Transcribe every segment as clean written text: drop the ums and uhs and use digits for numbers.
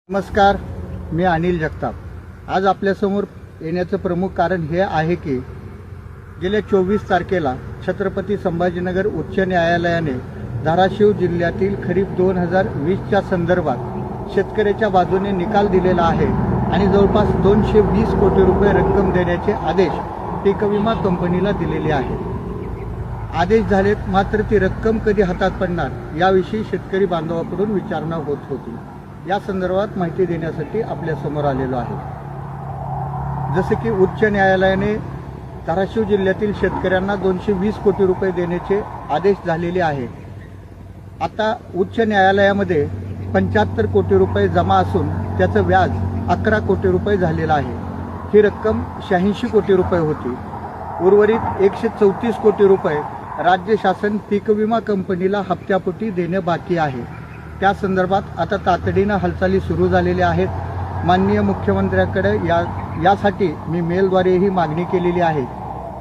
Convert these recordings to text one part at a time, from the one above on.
नमस्कार, मी अनिल जगताप। आज आपल्यासमोर येण्याचं प्रमुख कारण हे आहे की गेल्या 24 तारखेला छत्रपती संभाजीनगर उच्च न्यायालयाने धाराशिव जिल्ह्यातील खरीप 2020च्या संदर्भात शेतकऱ्याच्या बाजूने निकाल दिलेला आहे आणि जवळपास 220 कोटी रुपये रक्कम देण्याचे आदेश पीक विमा कंपनीला दिलेले आहेत। आदेश झालेत, मात्र ती रक्कम कधी हातात पडणार याविषयी शेतकरी बांधवाकडून विचारणा होत होती। या संदर्भात माहिती देण्यासाठी आपल्या समोर आलेलो आहे। जसे की उच्च न्यायालयाने धाराशिव जिल्ह्यातील शेतकऱ्यांना 220 कोटी रुपये देण्याचे आदेश झालेले आहेत। आता उच्च न्यायालयामध्ये 75 कोटी रुपये जमा असून त्याचं व्याज 11 कोटी रुपये झालेलं आहे। ही रक्कम 86 कोटी रुपये होती। उर्वरित 134 कोटी रुपये राज्य शासन पीक विमा कंपनीला हप्त्यापोटी देणे बाकी आहे। त्या संदर्भात आता तातडीनं हालचाली सुरू झालेल्या आहेत। माननीय मुख्यमंत्र्यांकडे यासाठी मी मेलद्वारेही मागणी केलेली आहे।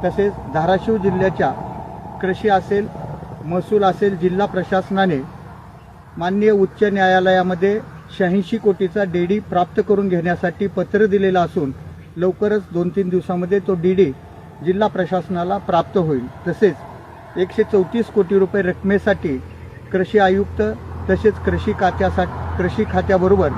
तसेच धाराशिव जिल्ह्याच्या कृषी असेल, महसूल असेल, जिल्हा प्रशासनाने माननीय उच्च न्यायालयामध्ये 86 कोटीचा डीडी प्राप्त करून घेण्यासाठी पत्र दिलेलं असून लवकरच 2-3 दिवसामध्ये तो डीडी जिल्हा प्रशासनाला प्राप्त होईल। तसेच 134 कोटी रुपये रकमेसाठी कृषी आयुक्त तसेच कृषी खात्याबरोबर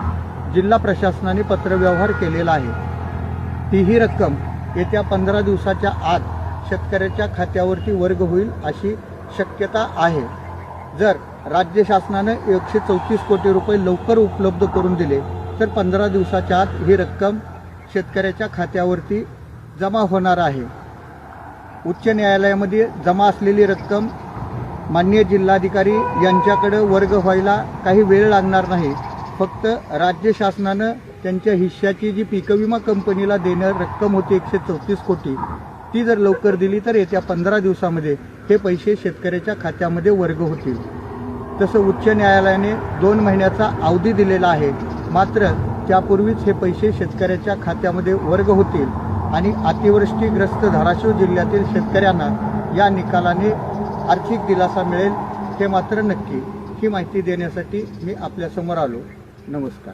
जिल्हा प्रशासनाने पत्रव्यवहार केलेला आहे। तीही रक्कम येत्या 15 दिवसाच्या आत शेतकऱ्याच्या खात्यावरती वर्ग होईल अशी शक्यता आहे। जर राज्य शासनाने 134 कोटी रुपये लवकर उपलब्ध करून दिले तर 15 दिवसाच्या आत ही रक्कम शेतकऱ्याच्या खात्यावरती जमा होणार आहे। उच्च न्यायालयामध्ये जमा असलेली रक्कम माननीय जिल्हाधिकारी यांच्याकडे वर्ग व्हायला काही वेळ लागणार नाही। फक्त राज्य शासनानं त्यांच्या हिश्श्याची जी पीक विमा कंपनीला देणं रक्कम होती 134 कोटी, ती जर लवकर दिली तर येत्या 15 दिवसामध्ये हे पैसे शेतकऱ्याच्या खात्यामध्ये वर्ग होतील। तसं उच्च न्यायालयाने 2 महिन्याचा अवधी दिलेला आहे, मात्र त्यापूर्वीच हे पैसे शेतकऱ्याच्या खात्यामध्ये वर्ग होतील आणि अतिवृष्टीग्रस्त धाराशिव जिल्ह्यातील शेतकऱ्यांना या निकालाने आर्थिक दिलासा मिळेल हे मात्र नक्की। ही माहिती देण्यासाठी मी आपल्यासमोर आलो। नमस्कार।